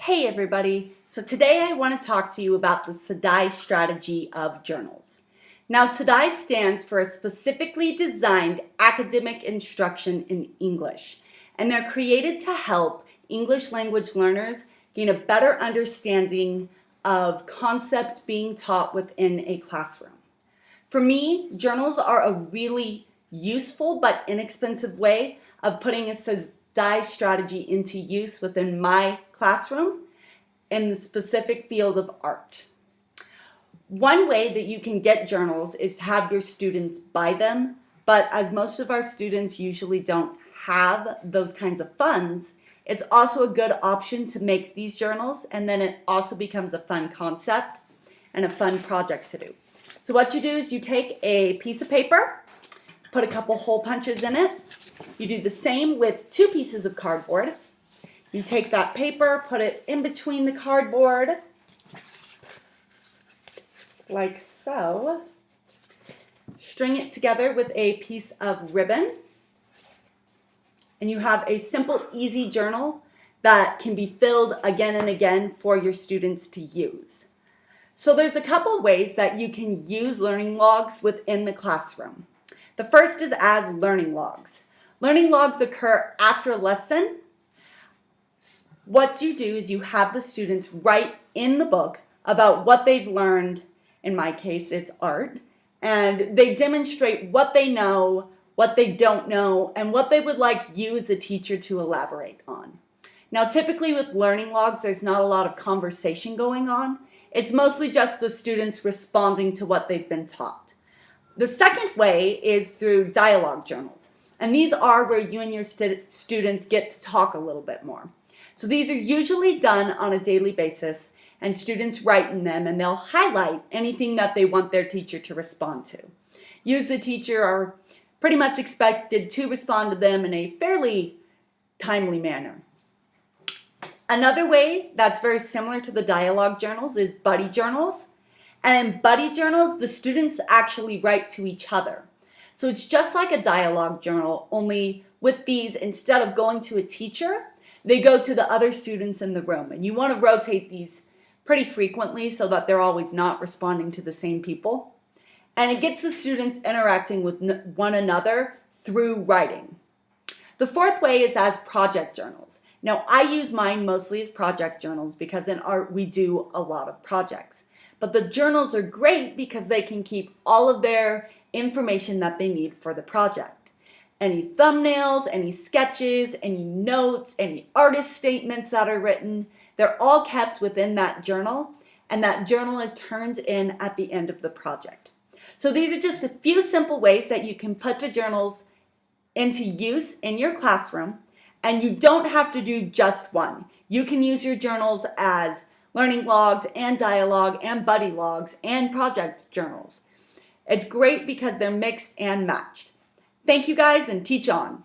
Hey everybody, so today I want to talk to you about the SDAIE strategy of journals. Now SDAIE stands for a specifically designed academic instruction in English, and they're created to help English language learners gain a better understanding of concepts being taught within a classroom. For me, journals are a really useful but inexpensive way of putting a SDAIE strategy into use within my classroom in the specific field of art. One way that you can get journals is to have your students buy them, but as most of our students usually don't have those kinds of funds, it's also a good option to make these journals, and then it also becomes a fun concept and a fun project to do. So what you do is you take a piece of paper, put a couple hole punches in it. You do the same with two pieces of cardboard. You take that paper, put it in between the cardboard, like so. String it together with a piece of ribbon, and you have a simple, easy journal that can be filled again and again for your students to use. So there's a couple ways that you can use learning logs within the classroom. The first is as learning logs. Learning logs occur after a lesson. What you do is you have the students write in the book about what they've learned. In my case, it's art. And they demonstrate what they know, what they don't know, and what they would like you as a teacher to elaborate on. Now, typically with learning logs, there's not a lot of conversation going on. It's mostly just the students responding to what they've been taught. The second way is through dialogue journals. And these are where you and your students get to talk a little bit more. So these are usually done on a daily basis, and students write in them, and they'll highlight anything that they want their teacher to respond to. You as the teacher are pretty much expected to respond to them in a fairly timely manner. Another way that's very similar to the dialogue journals is buddy journals. And in buddy journals, the students actually write to each other. So it's just like a dialogue journal, only with these, instead of going to a teacher, they go to the other students in the room. And you want to rotate these pretty frequently so that they're always not responding to the same people. And it gets the students interacting with one another through writing. The fourth way is as project journals. Now, I use mine mostly as project journals because in art we do a lot of projects. But the journals are great because they can keep all of their information that they need for the project. Any thumbnails, any sketches, any notes, any artist statements that are written, they're all kept within that journal, and that journal is turned in at the end of the project. So these are just a few simple ways that you can put the journals into use in your classroom, and you don't have to do just one. You can use your journals as learning logs and dialogue and buddy logs and project journals. It's great because they're mixed and matched. Thank you guys, and teach on.